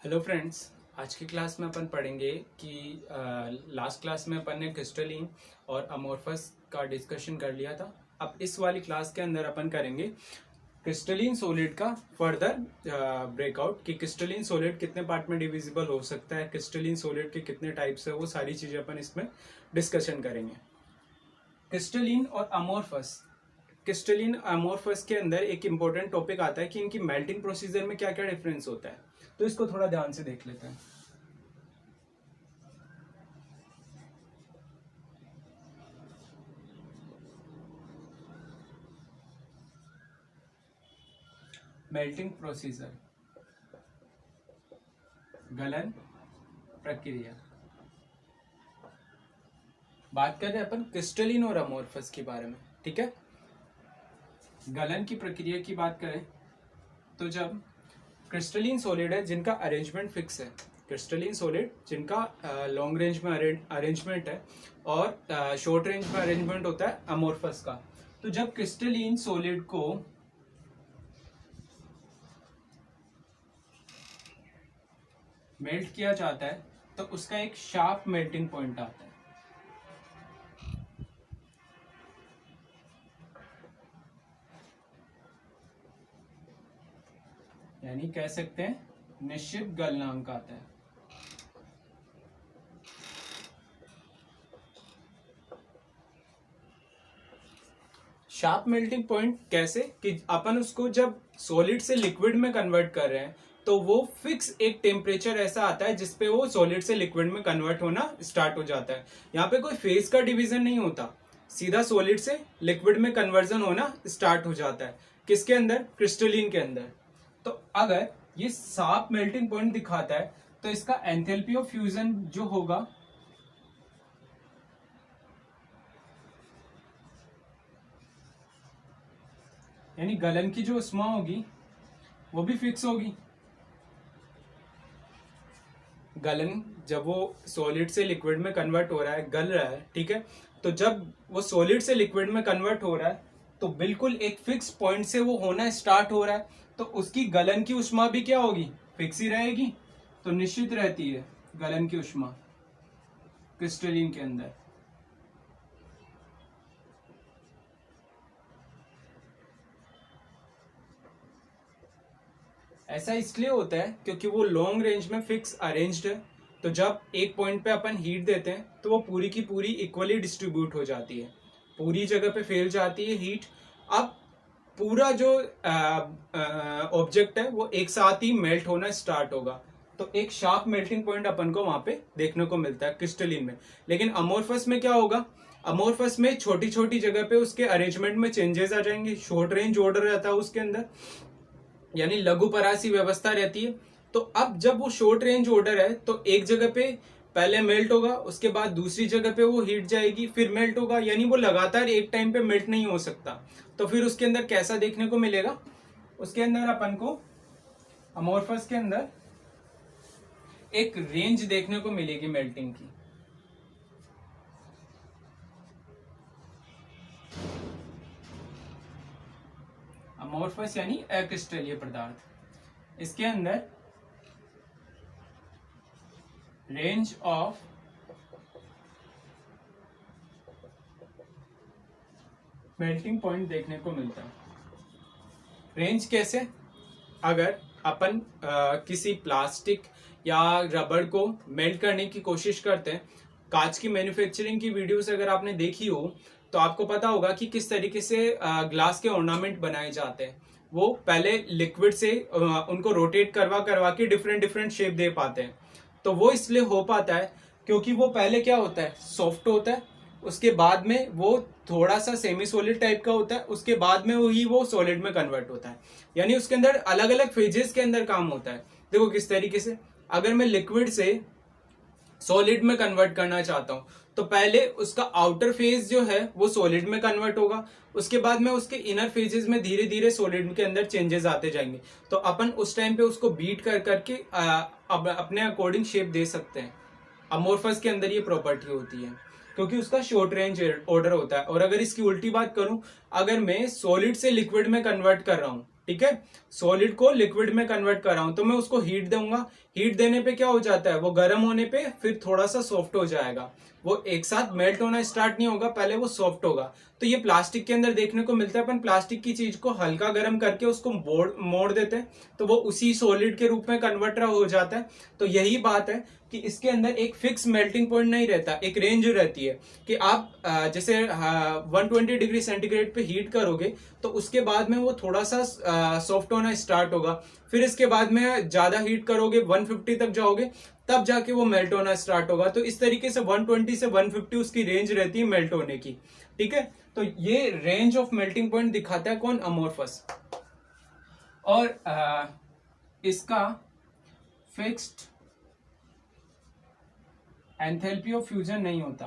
Hello friends, आज की class में अपन पढ़ेंगे कि लास्ट क्लास में अपन ने क्रिस्टलिन और अमोर्फस का डिस्कशन कर लिया था। अब इस वाली क्लास के अंदर अपन करेंगे क्रिस्टलिन सॉलिड का फर्दर ब्रेकआउट कि क्रिस्टलिन सॉलिड कितने पार्ट में डिविजिबल हो सकता है, क्रिस्टलिन सॉलिड के कितने टाइप्स है, वो सारी चीज़ें अपन इसमें डिस्कशन करेंगे। क्रिस्टलिन और अमोर्फस, क्रिस्टलिन अमोर्फस के अंदर एक इंपॉर्टेंट टॉपिक आता है कि इनकी मेल्टिंग प्रोसीजर में क्या क्या डिफरेंस होता है, तो इसको थोड़ा ध्यान से देख लेते हैं। मेल्टिंग प्रोसीजर, गलन प्रक्रिया। बात कर रहे हैं अपन क्रिस्टलिन और अमोर्फस के बारे में, ठीक है। गलन की प्रक्रिया की बात करें तो जब क्रिस्टलिन सॉलिड है जिनका अरेंजमेंट फिक्स है, क्रिस्टलिन सॉलिड जिनका लॉन्ग रेंज में अरेंजमेंट है और शॉर्ट रेंज में अरेंजमेंट होता है अमोर्फस का। तो जब क्रिस्टलिन सॉलिड को मेल्ट किया जाता है तो उसका एक शार्प मेल्टिंग पॉइंट आता है। यानी कह सकते हैं निश्चित गलनांक आता है। शार्प मेल्टिंग पॉइंट कैसे कि अपन उसको जब सॉलिड से लिक्विड में कन्वर्ट कर रहे हैं तो वो फिक्स एक टेम्परेचर ऐसा आता है जिसपे वो सॉलिड से लिक्विड में कन्वर्ट होना स्टार्ट हो जाता है। यहाँ पे कोई फेज का डिवीजन नहीं होता, सीधा सॉलिड से लिक्विड में कन्वर्जन होना स्टार्ट हो जाता है। किसके अंदर? क्रिस्टलिन के अंदर। तो अगर ये शार्प मेल्टिंग पॉइंट दिखाता है तो इसका एंथैल्पी ऑफ फ्यूजन जो होगा यानी गलन की जो उष्मा होगी वो भी फिक्स होगी। गलन जब वो सॉलिड से लिक्विड में कन्वर्ट हो रहा है, गल रहा है, ठीक है, तो जब वो सॉलिड से लिक्विड में कन्वर्ट हो रहा है तो बिल्कुल एक फिक्स पॉइंट से वो होना स्टार्ट हो रहा है, तो उसकी गलन की उष्मा भी क्या होगी? फिक्स ही रहेगी। तो निश्चित रहती है गलन की उष्मा क्रिस्टलिन के अंदर। ऐसा इसलिए होता है क्योंकि वो लॉन्ग रेंज में फिक्स अरेंज्ड है, तो जब एक पॉइंट पे अपन हीट देते हैं तो वो पूरी की पूरी इक्वली डिस्ट्रीब्यूट हो जाती है, पूरी जगह पे फैल जाती है हीट। अब पूरा जो ऑब्जेक्ट है वो एक साथ ही मेल्ट होना स्टार्ट होगा, तो एक शार्प मेल्टिंग पॉइंट अपन को वहां पे देखने को मिलता है क्रिस्टलिन में। लेकिन अमोर्फस में क्या होगा? अमोर्फस में छोटी छोटी जगह पे उसके अरेंजमेंट में चेंजेस आ जाएंगे, शॉर्ट रेंज ऑर्डर रहता है उसके अंदर, यानी लघु परासी व्यवस्था रहती है। तो अब जब वो शॉर्ट रेंज ऑर्डर है तो एक जगह पे पहले मेल्ट होगा, उसके बाद दूसरी जगह पे वो हीट जाएगी, फिर मेल्ट होगा, यानी वो लगातार एक टाइम पे मेल्ट नहीं हो सकता। तो फिर उसके अंदर कैसा देखने को मिलेगा? उसके अंदर अपन को अमोर्फस के अंदर एक रेंज देखने को मिलेगी मेल्टिंग की। अमोर्फस यानी अक्रिस्टलीय पदार्थ, इसके अंदर रेंज ऑफ मेल्टिंग पॉइंट देखने को मिलता है। रेंज कैसे? अगर अपन किसी प्लास्टिक या रबड़ को मेल्ट करने की कोशिश करते हैं, कांच की मैन्युफैक्चरिंग की वीडियोस अगर आपने देखी हो तो आपको पता होगा कि किस तरीके से ग्लास के ऑर्नामेंट बनाए जाते हैं। वो पहले लिक्विड से उनको रोटेट करवा करवा के डिफरेंट डिफरेंट शेप दे पाते हैं। तो वो इसलिए हो पाता है क्योंकि वो पहले क्या होता है? सॉफ्ट होता है, उसके बाद में वो थोड़ा सा सेमी सॉलिड टाइप का होता है, उसके बाद में वो सॉलिड में कन्वर्ट होता है। यानी उसके अंदर अलग अलग फेजेस के अंदर काम होता है। देखो किस तरीके से, अगर मैं लिक्विड से सॉलिड में कन्वर्ट करना चाहता हूं तो पहले उसका आउटर फेज जो है वो सॉलिड में कन्वर्ट होगा, उसके बाद में उसके इनर फेजेस में धीरे धीरे सॉलिड के अंदर चेंजेस आते जाएंगे। तो अपन उस टाइम पे उसको बीट कर करके अपने अकॉर्डिंग शेप दे सकते हैं। अमोर्फस के अंदर ये प्रॉपर्टी होती है क्योंकि उसका शॉर्ट रेंज ऑर्डर होता है। और अगर इसकी उल्टी बात करूं, अगर मैं सॉलिड से लिक्विड में कन्वर्ट कर रहा हूं ठीक है, सॉलिड को लिक्विड में कन्वर्ट कर रहा हूं, तो मैं उसको हीट दूंगा। हीट देने पे क्या हो जाता है, वो गर्म होने पे फिर थोड़ा सा सॉफ्ट हो जाएगा, वो एक साथ मेल्ट होना स्टार्ट नहीं होगा, पहले वो सॉफ्ट होगा। तो ये प्लास्टिक के अंदर देखने को मिलता है। अपन प्लास्टिक की चीज को हल्का गर्म करके उसको मोड़ देते हैं, तो वो उसी सॉलिड के रूप में कन्वर्ट हो जाता है। तो यही बात है कि इसके अंदर एक फिक्स मेल्टिंग पॉइंट नहीं रहता, एक रेंज रहती है कि आप जैसे 120 डिग्री सेंटीग्रेड पे हीट करोगे तो उसके बाद में वो थोड़ा सा सॉफ्ट होना स्टार्ट होगा, फिर इसके बाद में ज्यादा हीट करोगे 150 तक जाओगे, तब जाके वो मेल्ट होना स्टार्ट होगा। तो इस तरीके से 120 से 150 उसकी रेंज रहती है मेल्ट होने की, ठीक है। तो ये रेंज ऑफ मेल्टिंग पॉइंट दिखाता है कौन, अमोर्फस। और इसका फिक्स्ड एंथैल्पी ऑफ फ्यूजन नहीं होता।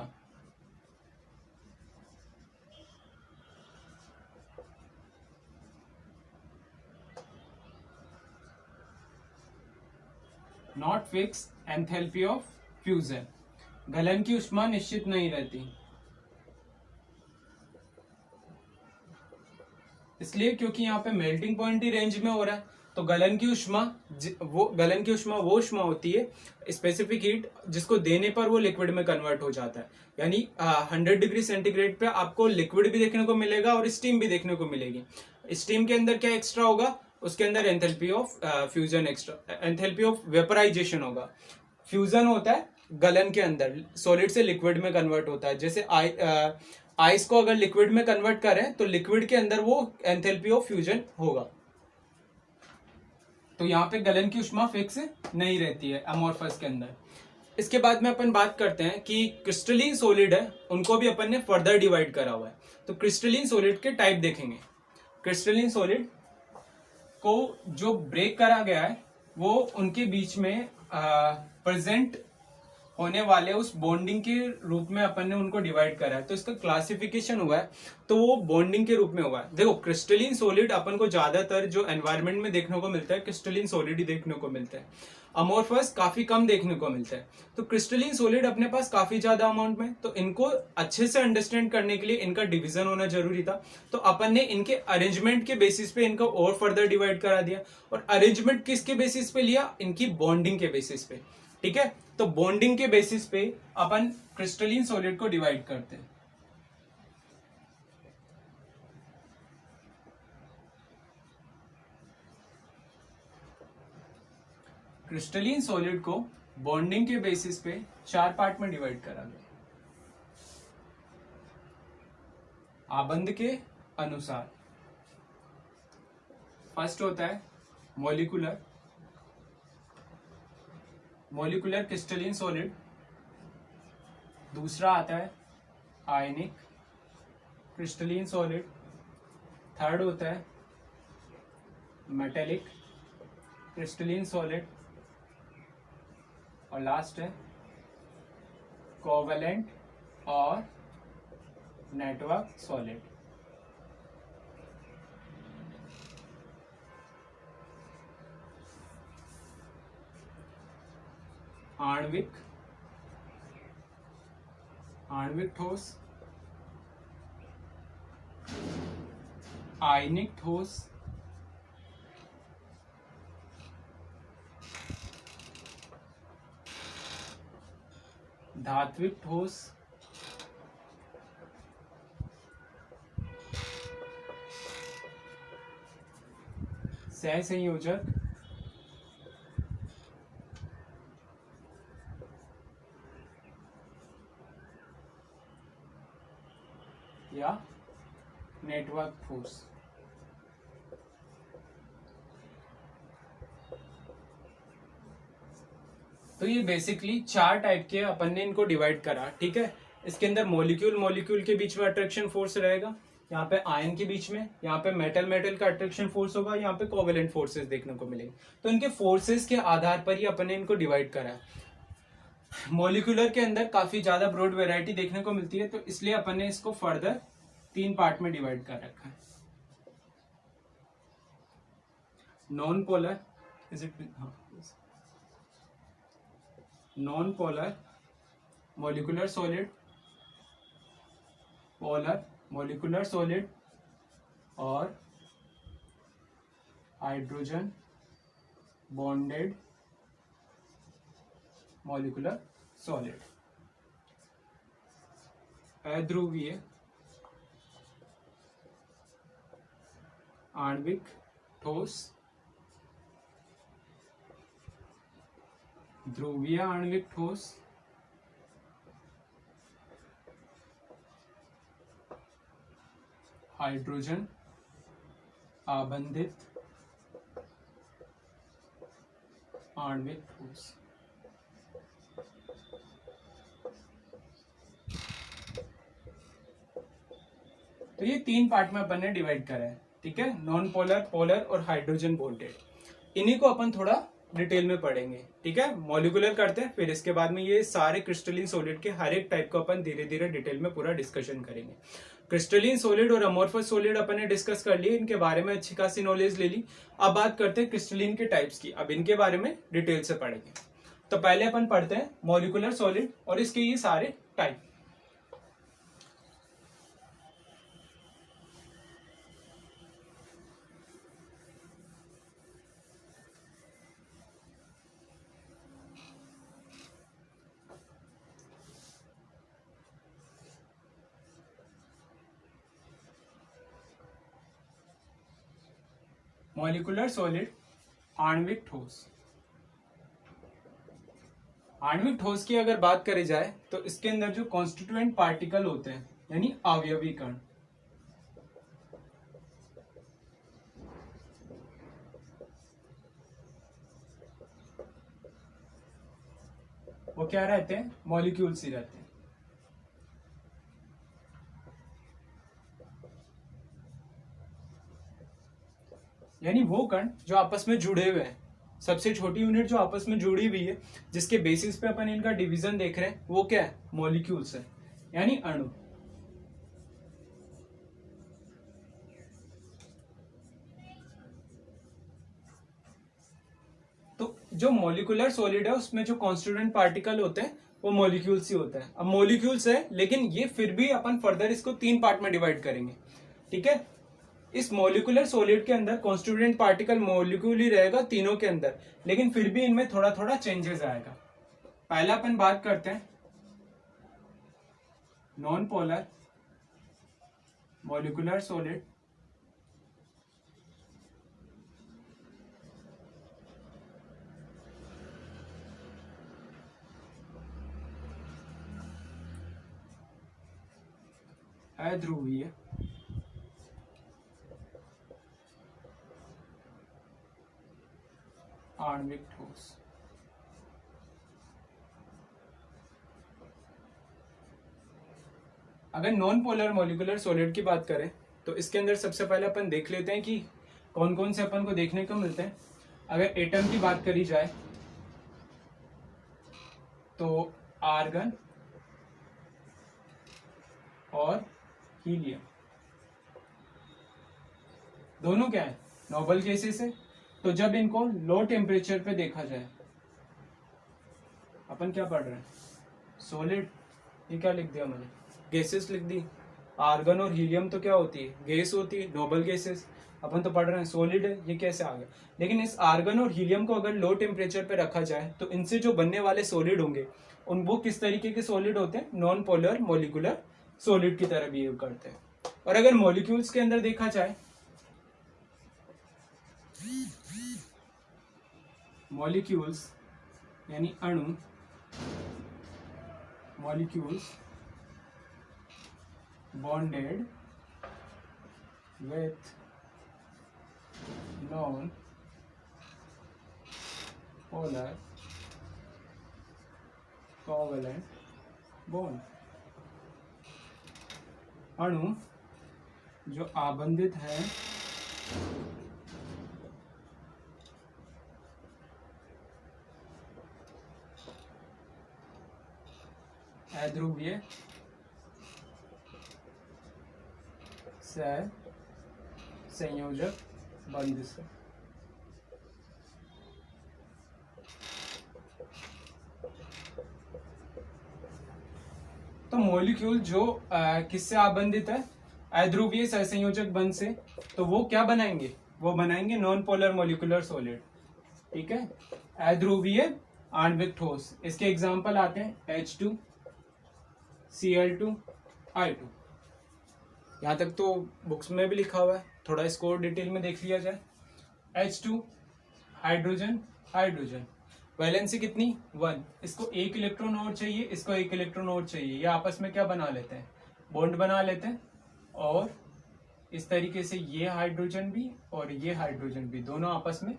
Not fix enthalpy of fusion, गलन की ऊष्मा निश्चित नहीं रहती, इसलिए क्योंकि यहाँ पे मेल्टिंग पॉइंट ही रेंज में हो रहा है। तो गलन की ऊष्मा वो ऊष्मा होती है, स्पेसिफिक हीट, जिसको देने पर वो लिक्विड में कन्वर्ट हो जाता है। यानी 100 डिग्री सेंटीग्रेड पे आपको लिक्विड भी देखने को मिलेगा और स्टीम भी देखने को मिलेगी। स्टीम के अंदर क्या एक्स्ट्रा होगा, उसके अंदर enthalpy of fusion extra, enthalpy of vaporization होगा। फ्यूजन होता है गलन के अंदर, सॉलिड से लिक्विड में कन्वर्ट होता है। जैसे आइस को अगर लिक्विड में कन्वर्ट करें तो लिक्विड के अंदर वो एंथैल्पी ऑफ फ्यूजन होगा। तो यहाँ पे गलन की ऊष्मा फिक्स नहीं रहती है अमोर्फस के अंदर। इसके बाद में अपन बात करते हैं कि क्रिस्टलीन सॉलिड है, उनको भी अपन ने फर्दर डिवाइड करा हुआ है। तो क्रिस्टलीन सॉलिड के टाइप देखेंगे। क्रिस्टलीन सॉलिड को जो ब्रेक करा गया है वो उनके बीच में प्रेजेंट होने वाले उस बॉन्डिंग के रूप में अपन ने उनको डिवाइड करा है। तो इसका क्लासिफिकेशन हुआ है, तो वो बॉन्डिंग के रूप में हुआ है। देखो, क्रिस्टलीन सॉलिड अपन को ज्यादातर जो एनवायरनमेंट में देखने को मिलता है क्रिस्टलीन सॉलिड ही देखने को मिलता है, अमोर्फस काफी कम देखने को मिलता है। तो क्रिस्टलीन सॉलिड अपने पास काफी ज्यादा अमाउंट में, तो इनको अच्छे से अंडरस्टैंड करने के लिए इनका डिवीजन होना जरूरी था। तो अपन ने इनके अरेंजमेंट के बेसिस पे इनको और फर्दर डिवाइड करा दिया। और अरेंजमेंट किसके बेसिस पे लिया, इनकी बॉन्डिंग के बेसिस पे, ठीक है। तो बॉन्डिंग के बेसिस पे अपन क्रिस्टलीन सॉलिड को डिवाइड करते हैं। क्रिस्टलीन सॉलिड को बॉन्डिंग के बेसिस पे 4 पार्ट में डिवाइड करा गया आबंध के अनुसार। फर्स्ट होता है मॉलिक्यूलर क्रिस्टलीन सॉलिड। दूसरा आता है आयनिक क्रिस्टलीन सॉलिड। थर्ड होता है मेटेलिक क्रिस्टलीन सॉलिड। और लास्ट है कोवेलेंट और नेटवर्क सॉलिड। आणविक ठोस, आयनिक ठोस, धात्विक ठोस, सहसंयोजक या नेटवर्क ठोस। तो ये बेसिकली 4 टाइप के अपन ने इनको डिवाइड करा, ठीक है। इसके अंदर मॉलिक्यूल के बीच में अट्रैक्शन फोर्स रहेगा, यहाँ पे आयन के बीच में, यहाँ पे मेटल का अट्रैक्शन फोर्स होगा, यहाँ पे कोवेलेंट फोर्सेस देखने को मिलेंगे। तो इनके फोर्सेस के आधार पर ही अपन ने इनको डिवाइड करा है। मॉलिक्यूलर के अंदर काफी ज्यादा ब्रॉड वेराइटी देखने को मिलती है, तो इसलिए अपन ने इसको फर्दर 3 पार्ट में डिवाइड कर रखा है। Non polar non polar molecular solid, polar molecular solid और हाइड्रोजन बॉन्डेड मॉलिक्यूलर सॉलिड। अध्रुवीय आणविक ठोस, ध्रुवीय आणविक ठोस, हाइड्रोजन आबंधित आणविक ठोस। तो ये 3 पार्ट में अपन ने डिवाइड करा है, ठीक है, नॉन पोलर, पोलर और हाइड्रोजन बॉन्डेड। इन्हीं को अपन थोड़ा डिटेल में पढ़ेंगे, ठीक है। मॉलिक्यूलर करते हैं, फिर इसके बाद में ये सारे क्रिस्टलिन सॉलिड के हर एक टाइप को अपन धीरे धीरे डिटेल में पूरा डिस्कशन करेंगे। क्रिस्टलिन सॉलिड और अमोर्फस सॉलिड अपन ने डिस्कस कर लिए, इनके बारे में अच्छी खासी नॉलेज ले ली। अब बात करते हैं क्रिस्टलिन के टाइप्स की, अब इनके बारे में डिटेल से पढ़ेंगे। तो पहले अपन पढ़ते हैं मॉलिक्यूलर सॉलिड और इसके ये सारे टाइप। मॉलिक्यूलर सॉलिड, आणविक ठोस। आणविक ठोस की अगर बात करी जाए तो इसके अंदर जो कॉन्स्टिट्यूएंट पार्टिकल होते हैं यानी अवयवी कण, वो क्या रहते हैं, मॉलिक्यूल्स ही रहते हैं। यानी वो कण जो आपस में जुड़े हुए हैं, सबसे छोटी यूनिट जो आपस में जुड़ी हुई है, जिसके बेसिस पे अपन इनका डिवीजन देख रहे हैं, वो क्या है, मॉलिक्यूल्स है, यानी अणु। तो जो मॉलिक्यूलर सॉलिड है उसमें जो कॉन्स्टिट्यूएंट पार्टिकल होते हैं वो मॉलिक्यूल्स ही होता है। अब मॉलिक्यूल्स है, लेकिन ये फिर भी अपन फर्दर इसको 3 पार्ट में डिवाइड करेंगे, ठीक है। इस मॉलिक्यूलर सॉलिड के अंदर कॉन्स्टिट्यूएंट पार्टिकल मॉलिक्यूल ही रहेगा तीनों के अंदर, लेकिन फिर भी इनमें थोड़ा थोड़ा चेंजेस आएगा। पहला अपन बात करते हैं नॉन पोलर मॉलिक्यूलर सॉलिड। अध्रुवीय आणविक ठोस। अगर नॉन पोलर मॉलिक्यूलर सॉलिड की बात करें तो इसके अंदर सबसे पहले अपन देख लेते हैं कि कौन कौन से अपन को देखने को मिलते हैं। अगर एटम की बात करी जाए तो आर्गन और हीलियम दोनों क्या है, नोबल गैसेस है। तो जब इनको लो टेम्परेचर पे देखा जाए, अपन क्या पढ़ रहे हैं, सॉलिड, ये क्या लिख दिया मैंने, गैसेस लिख दी। आर्गन और हीलियम तो क्या होती है, गैस होती है, नोबल गैसेस। अपन तो पढ़ रहे हैं सॉलिड है, ये कैसे आ गया। लेकिन इस आर्गन और हीलियम को अगर लो टेम्परेचर पे रखा जाए तो इनसे जो बनने वाले सॉलिड होंगे उन वो किस तरीके के सॉलिड होते हैं, नॉन पोलर मॉलिक्यूलर सॉलिड की तरह बिहेव करते हैं। और अगर मॉलिक्यूल्स के अंदर देखा जाए, मॉलिक्यूल्स यानी अणु, molecules bonded with non polar covalent bond. अणु जो आबंधित है अध्रुवीय संयोजक बंध से। तो मॉलिक्यूल जो किससे आबंधित है, अध्रुवीय सहसंयोजक बंध से, तो वो क्या बनाएंगे, वो बनाएंगे नॉन पोलर मोलिकुलर सॉलिड। ठीक है, अध्रुवीय आणविक ठोस। इसके एग्जाम्पल आते हैं H2, Cl2, I2। यहां तक तो बुक्स में भी लिखा हुआ है, थोड़ा इसको डिटेल में देख लिया जाए। H2 हाइड्रोजन हाइड्रोजन, वैलेंसी कितनी 1, इसको एक इलेक्ट्रॉन और चाहिए, इसको एक इलेक्ट्रॉन और चाहिए, ये आपस में क्या बना लेते हैं, बॉन्ड बना लेते हैं। और इस तरीके से ये हाइड्रोजन भी और ये हाइड्रोजन भी दोनों आपस में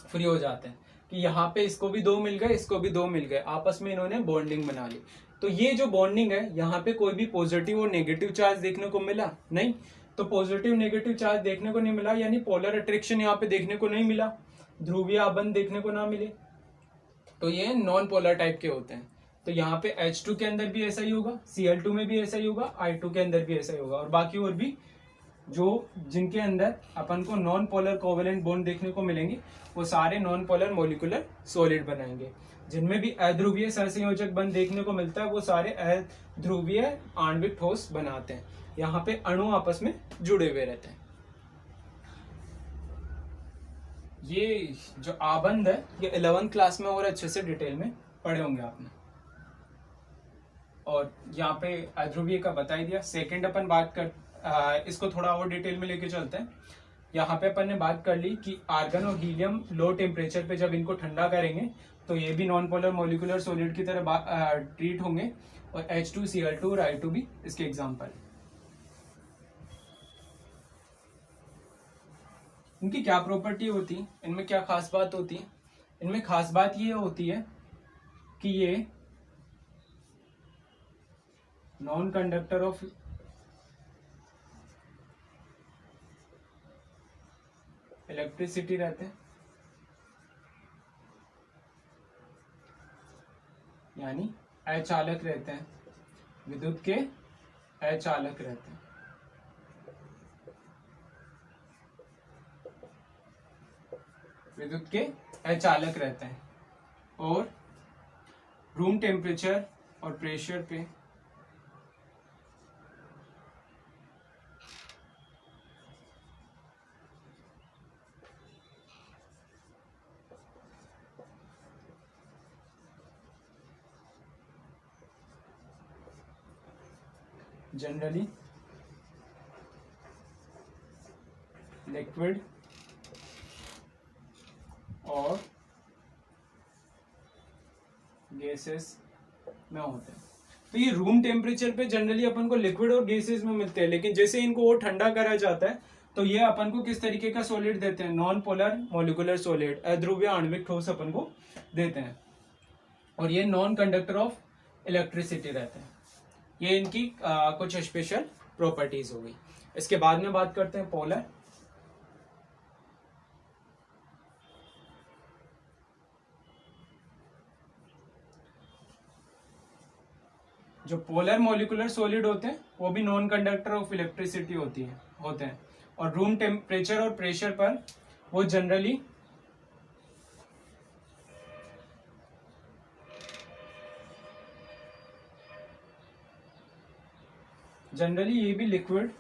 फ्री हो जाते हैं कि यहाँ पे इसको भी 2 मिल गए, इसको भी 2 मिल गए, आपस में इन्होंने बॉन्डिंग बना ली। तो ये जो बॉन्डिंग है, यहाँ पे कोई भी पॉजिटिव और नेगेटिव चार्ज देखने को मिला नहीं, तो पॉजिटिव नेगेटिव चार्ज देखने को नहीं मिला, यानी पोलर अट्रैक्शन यहाँ पे देखने को नहीं मिला, ध्रुवीय आबंध देखने को ना मिले, तो ये नॉन पोलर टाइप के होते हैं। तो यहाँ पे H2 के अंदर भी ऐसा ही होगा, Cl2 में भी ऐसा ही होगा, I2 के अंदर भी ऐसा ही होगा, और बाकी और भी जो जिनके अंदर अपन को नॉन पोलर कोवेलेंट बॉन्ड देखने को मिलेंगे वो सारे नॉन पोलर मोलिकुलर सॉलिड बनाएंगे। जिनमें भी अध्रुवीय सहसंयोजक बंध देखने को मिलता है वो सारे अध्रुवीय आणविक ठोस बनाते हैं। यहाँ पे अणु आपस में जुड़े हुए रहते हैं। ये जो आबंध है ये 11th क्लास में और अच्छे से डिटेल में पढ़े होंगे आपने। और यहाँ पे अध्रुवीय का बता ही दिया। सेकंड अपन बात कर इसको थोड़ा और डिटेल में लेके चलते हैं। यहाँ पे अपन ने बात कर ली कि आर्गन और हीलियम लो टेम्परेचर पे जब इनको ठंडा करेंगे तो ये भी नॉन पोलर मोलिकुलर सॉलिड की तरह ट्रीट होंगे, और H2, Cl2 और I2 भी इसके एग्जाम्पल। इनकी क्या प्रॉपर्टी होती है, इनमें क्या खास बात होती है? इनमें खास बात ये होती है कि ये नॉन कंडक्टर ऑफ इलेक्ट्रिसिटी रहते हैं, यानी अचालक रहते हैं, विद्युत के अचालक रहते हैं। विद्युत के अचालक रहते हैं और रूम टेम्परेचर और प्रेशर पे जनरली लिक्विड और गैसेस में होते हैं। तो ये रूम टेम्परेचर पे जनरली अपन को लिक्विड और गैसेस में मिलते हैं, लेकिन जैसे इनको और ठंडा करा जाता है तो ये अपन को किस तरीके का सॉलिड देते हैं, नॉन पोलर मोलिकुलर सॉलिड, अध्रुवीय आणविक ठोस अपन को देते हैं। और ये नॉन कंडक्टर ऑफ इलेक्ट्रिसिटी रहते हैं। ये इनकी कुछ स्पेशल प्रॉपर्टीज हो गई। इसके बाद में बात करते हैं पोलर। जो पोलर मोलिकुलर सॉलिड होते हैं वो भी नॉन कंडक्टर ऑफ इलेक्ट्रिसिटी होते हैं, और रूम टेम्परेचर और प्रेशर पर वो जनरली ये भी लिक्विड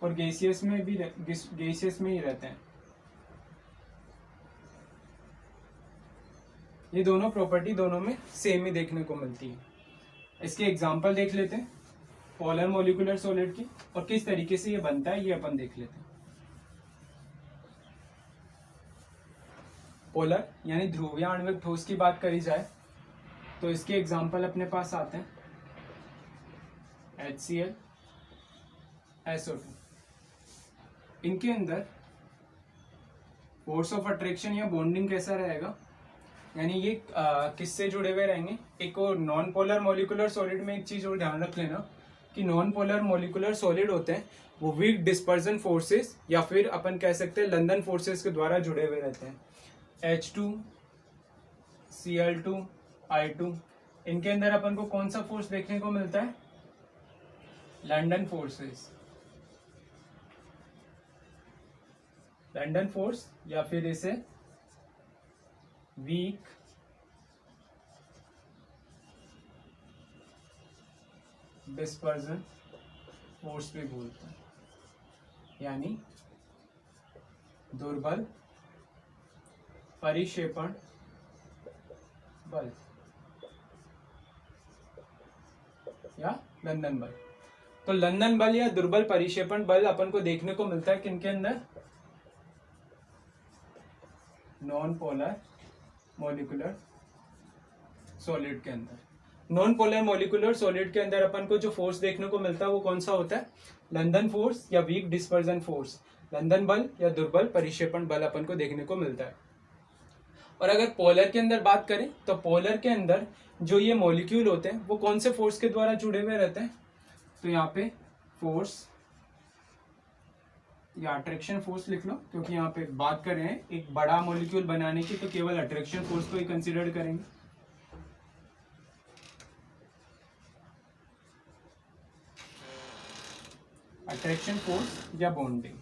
और गैसियस में ही रहते हैं। ये दोनों प्रॉपर्टी दोनों में सेम ही देखने को मिलती है। इसके एग्जाम्पल देख लेते हैं पोलर मोलिकुलर सॉलिड की, और किस तरीके से ये बनता है ये अपन देख लेते हैं। पोलर यानी ध्रुवीय आणविक ठोस की बात करी जाए तो इसके एग्जाम्पल अपने पास आते हैं HCl, SO2। इनके अंदर फोर्स ऑफ अट्रैक्शन या बॉन्डिंग कैसा रहेगा, यानी ये किससे जुड़े हुए रहेंगे। एक और नॉन पोलर मोलिकुलर सॉलिड में एक चीज और ध्यान रख लेना कि नॉन पोलर मोलिकुलर सॉलिड होते हैं वो वीक डिस्पर्जन फोर्सेस या फिर अपन कह सकते हैं लंदन फोर्सेस के द्वारा जुड़े हुए रहते हैं। H2, Cl2, I2, इनके अंदर अपन को कौन सा फोर्स देखने को मिलता है, लंदन फोर्सेस, लंदन फोर्स या फिर इसे वीक डिस्पर्जन फोर्स भी बोलते हैं। यानी दुर्बल परिक्षेपण बल या लंदन बल। तो लंदन बल या दुर्बल परिक्षेपण बल अपन को देखने को मिलता है किनके अंदर? नॉन पोलर मॉलिक्यूलर सॉलिड के अंदर। नॉन पोलर मॉलिक्यूलर सॉलिड के अंदर अपन को जो फोर्स देखने को मिलता है वो कौन सा होता है? लंदन फोर्स या वीक डिस्पर्जन फोर्स, लंदन बल या दुर्बल परिक्षेपण बल अपन को देखने को मिलता है। और अगर पोलर के अंदर बात करें तो पोलर के अंदर जो ये मॉलिक्यूल होते हैं वो कौन से फोर्स के द्वारा जुड़े हुए रहते हैं? तो यहाँ पे फोर्स या अट्रैक्शन फोर्स लिख लो, क्योंकि यहाँ पे बात कर रहे हैं एक बड़ा मॉलिक्यूल बनाने की, तो केवल अट्रैक्शन फोर्स को ही कंसीडर करेंगे। अट्रैक्शन फोर्स या बॉन्डिंग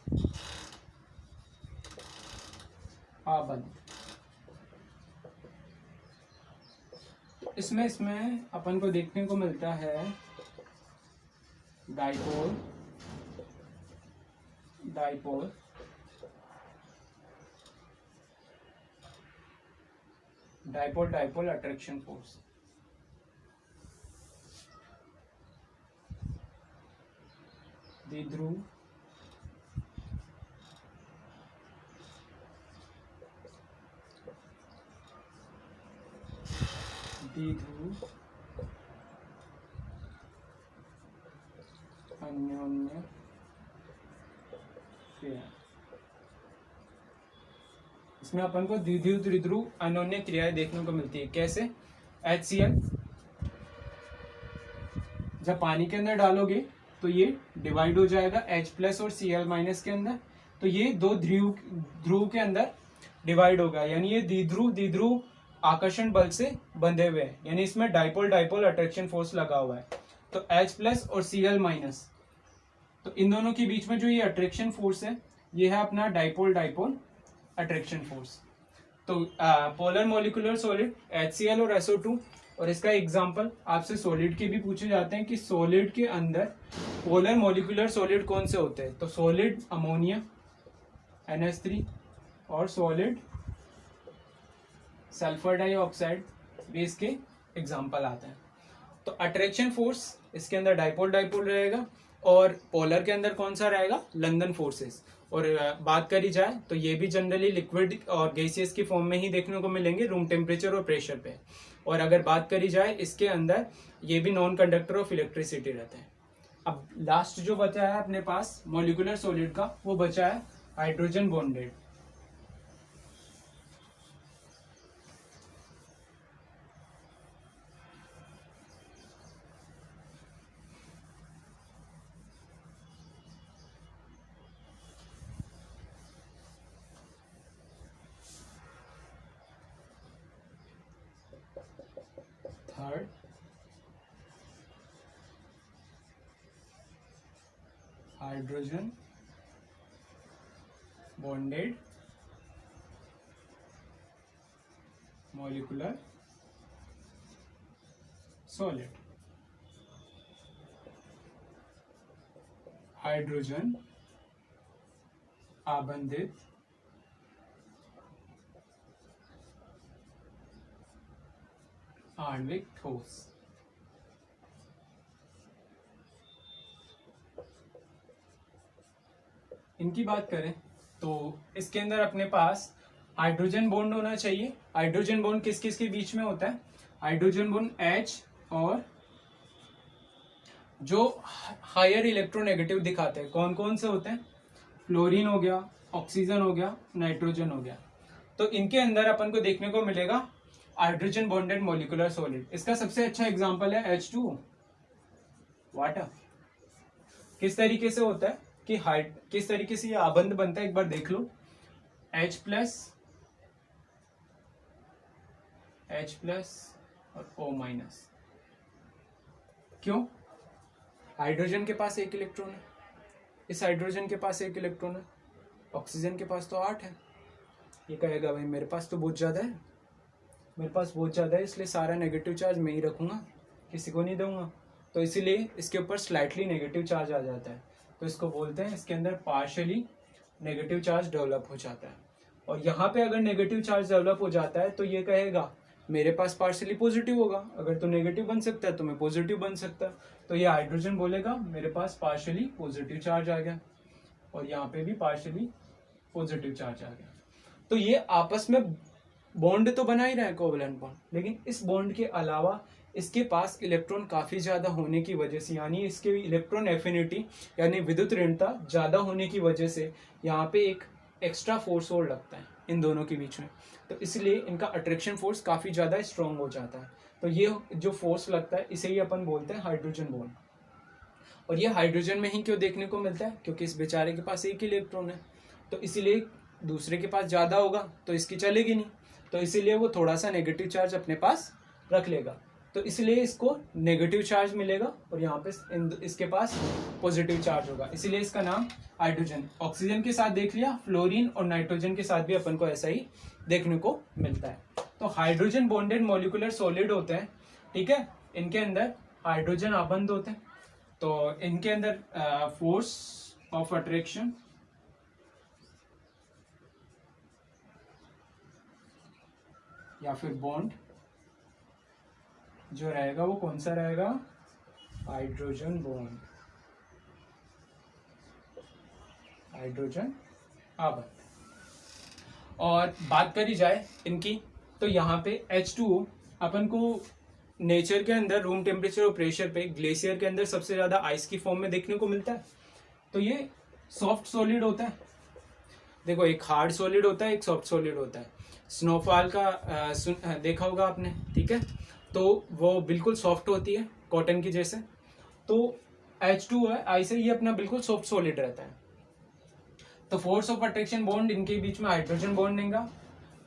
आबंध। इसमें अपन को देखने को मिलता है dipole dipole dipole dipole attraction force. द्विध्रुव द्विध्रुव अन्योन्य क्रिया। इसमें अपन को द्विध्रुव त्रिध्रुव अन्योन्य क्रियाएं देखने को मिलती है। कैसे? HCl जब पानी के अंदर डालोगे तो ये डिवाइड हो जाएगा H+ और Cl- के अंदर, तो ये दो ध्रुव के अंदर डिवाइड होगा, यानी ये द्विध्रुव आकर्षण बल से बंधे हुए हैं, यानी इसमें डाइपोल डाइपोल अट्रैक्शन फोर्स लगा हुआ है। तो H+ और Cl-, तो इन दोनों के बीच में जो ये अट्रैक्शन फोर्स है ये है अपना डाइपोल डाइपोल अट्रैक्शन फोर्स। तो पोलर मॉलिक्यूलर सॉलिड HCl और SO2, और इसका एग्जांपल आपसे सॉलिड के भी पूछे जाते हैं कि सॉलिड के अंदर पोलर मॉलिक्यूलर सॉलिड कौन से होते हैं? तो सॉलिड अमोनिया NH3 और सॉलिड सल्फर डाइऑक्साइड भी इसके एग्जांपल आते हैं। तो अट्रैक्शन फोर्स इसके अंदर डाइपोल डाइपोल रहेगा, और पोलर के अंदर कौन सा रहेगा? London forces. और बात करी जाए तो ये भी जनरली लिक्विड और गैसियस की फॉर्म में ही देखने को मिलेंगे रूम टेम्परेचर और प्रेशर पे। और अगर बात करी जाए इसके अंदर ये भी नॉन कंडक्टर ऑफ इलेक्ट्रिसिटी रहते हैं। अब लास्ट जो बचा है अपने पास मॉलिक्यूलर सॉलिड का, वो बचा है hydrogen bonded. Third hydrogen bonded molecular solid. Hydrogen आबंधित आणविक ठोस। इनकी बात करें तो इसके अंदर अपने पास हाइड्रोजन बॉन्ड होना चाहिए। हाइड्रोजन बॉन्ड किस किस के बीच में होता है? हाइड्रोजन बॉन्ड H और जो हायर इलेक्ट्रोनेगेटिव दिखाते हैं कौन कौन से होते हैं? फ्लोरीन हो गया, ऑक्सीजन हो गया, नाइट्रोजन हो गया। तो इनके अंदर अपन को देखने को मिलेगा हाइड्रोजन बॉन्डेड मॉलिक्यूलर सॉलिड। इसका सबसे अच्छा एग्जांपल है H2O वाटर। किस तरीके से होता है कि किस तरीके से ये आबंध बनता है एक बार देख लो। H+ और O-। क्यों? हाइड्रोजन के पास 1 इलेक्ट्रॉन है, इस हाइड्रोजन के पास 1 इलेक्ट्रॉन है, ऑक्सीजन के पास तो 8 है। ये कहेगा भाई मेरे पास तो बहुत ज्यादा है, मेरे पास बहुत ज्यादा है, इसलिए सारा नेगेटिव चार्ज मैं ही रखूंगा, किसी को नहीं दूंगा। तो इसीलिए इसके ऊपर स्लाइटली नेगेटिव चार्ज आ जाता है। तो इसको बोलते हैं, इसके अंदर पार्शियली नेगेटिव चार्ज डेवलप हो जाता है। और यहाँ पे अगर नेगेटिव चार्ज डेवलप हो जाता है तो ये कहेगा मेरे पास पार्शियली पॉजिटिव होगा, अगर तो नेगेटिव बन सकता है तो मैं पॉजिटिव बन सकता है। तो ये हाइड्रोजन बोलेगा मेरे पास पार्शियली पॉजिटिव चार्ज आ गया, और यहाँ पे भी पार्शियली पॉजिटिव चार्ज आ गया। तो ये आपस में बॉन्ड तो बना ही रहा है, कोवलेंट बॉन्ड, लेकिन इस बॉन्ड के अलावा इसके पास इलेक्ट्रॉन काफी ज्यादा होने की वजह से, यानी इसके इलेक्ट्रॉन एफिनिटी यानी विद्युत ऋणता ज्यादा होने की वजह से यहाँ पे एक एक्स्ट्रा फोर्स और लगता है इन दोनों के बीच में। तो इसलिए इनका अट्रैक्शन फोर्स काफी ज्यादा स्ट्रांग हो जाता है। तो ये जो फोर्स लगता है इसे ही अपन बोलते हैं हाइड्रोजन बॉन्ड। और ये हाइड्रोजन में ही क्यों देखने को मिलता है, क्योंकि इस बेचारे के पास एक इलेक्ट्रॉन है, तो इसीलिए दूसरे के पास ज्यादा होगा तो इसकी चलेगी नहीं, तो इसीलिए वो थोड़ा सा नेगेटिव चार्ज अपने पास रख लेगा, तो इसलिए इसको नेगेटिव चार्ज मिलेगा, और यहाँ पे इसके पास पॉजिटिव चार्ज होगा, इसीलिए इसका नाम हाइड्रोजन। ऑक्सीजन के साथ देख लिया, फ्लोरीन और नाइट्रोजन के साथ भी अपन को ऐसा ही देखने को मिलता है। तो हाइड्रोजन बॉन्डेड मॉलिक्यूलर सॉलिड होते हैं, ठीक है, इनके अंदर हाइड्रोजन आबंध होते हैं। तो इनके अंदर फोर्स ऑफ अट्रैक्शन या फिर बॉन्ड जो रहेगा वो कौन सा रहेगा, हाइड्रोजन बॉन्ड, हाइड्रोजन आबंध। और बात करी जाए इनकी, तो यहाँ पे H2O अपन को नेचर के अंदर रूम टेम्परेचर और प्रेशर पे ग्लेशियर के अंदर सबसे ज्यादा आइस की फॉर्म में देखने को मिलता है। तो ये सॉफ्ट सॉलिड होता है, देखो एक हार्ड सॉलिड होता है, एक सॉफ्ट सॉलिड होता है। स्नोफॉल का देखा होगा आपने, ठीक है, तो वो बिल्कुल सॉफ्ट होती है कॉटन की जैसे। तो H2O है, आई से ये अपना बिल्कुल सॉफ्ट सॉलिड रहता है। तो फोर्स ऑफ अट्रैक्शन बॉन्ड इनके बीच में हाइड्रोजन बॉन्ड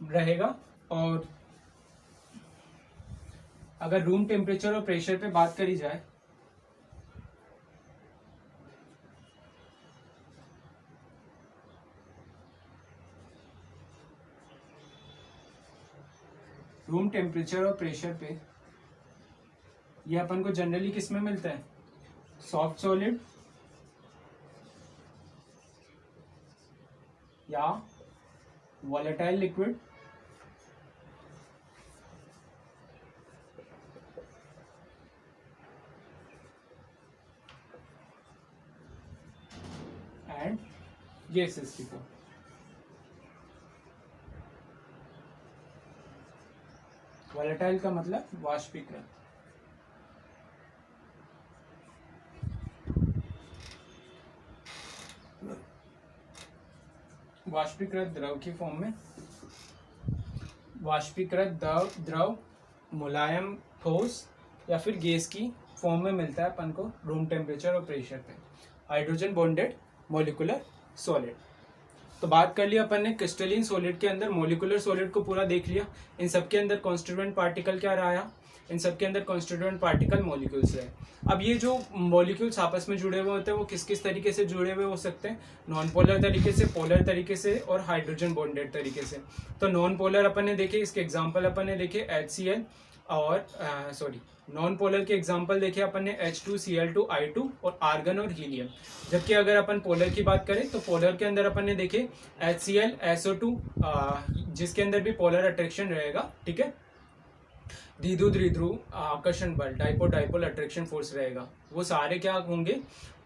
रहेगा। और अगर रूम टेम्परेचर और प्रेशर पे बात करी जाए, रूम टेम्परेचर और प्रेशर पे ये अपन को जनरली किस में मिलता है, सॉफ्ट सॉलिड या वॉलेटाइल लिक्विड एंड गैसेस की फॉर्म। वॉलेटाइल का मतलब वाष्पीकृत, वाष्पीकृत द्रव की फॉर्म में, वाष्पीकृत द्रव मुलायम ठोस या फिर गैस की फॉर्म में मिलता है अपन को रूम टेम्परेचर और प्रेशर पे, हाइड्रोजन बॉन्डेड मॉलिक्यूलर सॉलिड। तो बात कर लिया अपन ने क्रिस्टलिन सॉलिड के अंदर, मॉलिक्यूलर सॉलिड को पूरा देख लिया। इन सबके अंदर कॉन्स्टिट्यूएंट पार्टिकल क्या रहा, इन सबके अंदर कॉन्स्टिट्यूएंट पार्टिकल मॉलिक्यूल्स रहे। अब ये जो मॉलिक्यूल्स आपस में जुड़े हुए होते हैं वो किस किस तरीके से जुड़े हुए हो सकते हैं, नॉन पोलर तरीके से, पोलर तरीके से और हाइड्रोजन बॉन्डेड तरीके से। तो नॉन पोलर अपन ने देखे, इसके एग्जाम्पल अपन ने देखे HCl और नॉन पोलर के एग्जांपल देखे अपन ने H2Cl2 I2 और आर्गन और हीलियम। जबकि अगर अपन पोलर की बात करें तो पोलर के अंदर अपन ने देखे HCl SO2 जिसके अंदर भी पोलर अट्रैक्शन रहेगा, ठीक है, द्विध्रुव द्विध्रुव आकर्षण बल, डाइपोल डाइपोल अट्रैक्शन फोर्स रहेगा। वो सारे क्या होंगे,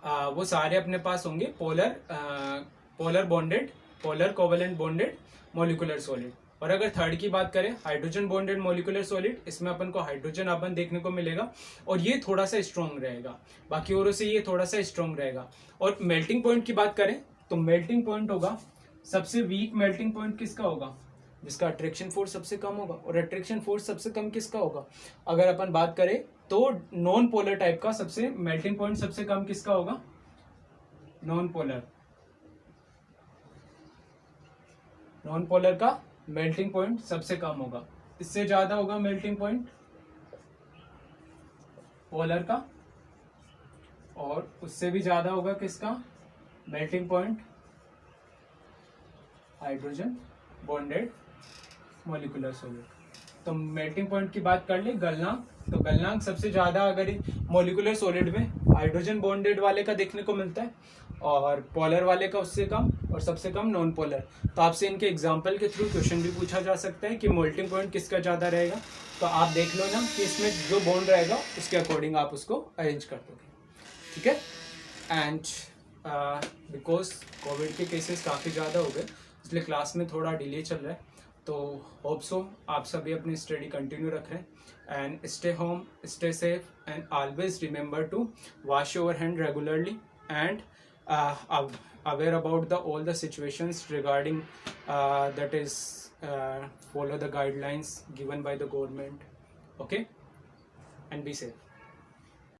वो सारे अपने पास होंगे polar bonded, polar covalent bonded molecular solid. और अगर थर्ड की बात करें हाइड्रोजन बॉन्डेड मॉलिक्यूलर सॉलिड, इसमें अपन को हाइड्रोजन आबंध देखने को मिलेगा और ये थोड़ा सा स्ट्रॉन्ग रहेगा, बाकी औरों से ये थोड़ा सा स्ट्रॉन्ग रहेगा। और मेल्टिंग पॉइंट की बात करें तो मेल्टिंग पॉइंट होगा, सबसे वीक मेल्टिंग पॉइंट किसका होगा, जिसका अट्रैक्शन फोर्स सबसे कम होगा। और अट्रैक्शन फोर्स सबसे कम किसका होगा, अगर अपन बात करें तो नॉन पोलर टाइप का सबसे मेल्टिंग पॉइंट सबसे कम किसका होगा, नॉन पोलर, नॉन पोलर का मेल्टिंग पॉइंट सबसे कम होगा। इससे ज्यादा होगा मेल्टिंग पॉइंट पोलर का, और उससे भी ज्यादा होगा किसका, melting point hydrogen bonded molecular solid. तो मेल्टिंग पॉइंट की बात कर ले, गलनांक, तो गलनांक सबसे ज्यादा अगर मॉलिक्यूलर सॉलिड में हाइड्रोजन बॉन्डेड वाले का देखने को मिलता है, और पोलर वाले का उससे कम, और सबसे कम नॉन पोलर। तो आपसे इनके एग्जांपल के थ्रू क्वेश्चन भी पूछा जा सकता है कि मेल्टिंग पॉइंट किसका ज़्यादा रहेगा। तो आप देख लो ना कि इसमें जो बॉन्ड रहेगा उसके अकॉर्डिंग आप उसको अरेंज कर दोगे, ठीक है। एंड बिकॉज कोविड के केसेस काफ़ी ज़्यादा हो गए, इसलिए क्लास में थोड़ा डिले चल रहा है। तो होप सो आप सभी अपनी स्टडी कंटिन्यू रखें and stay home, stay safe and always remember to wash your hand regularly and aware about all the situations regarding that is follow the guidelines given by the government, okay, and be safe.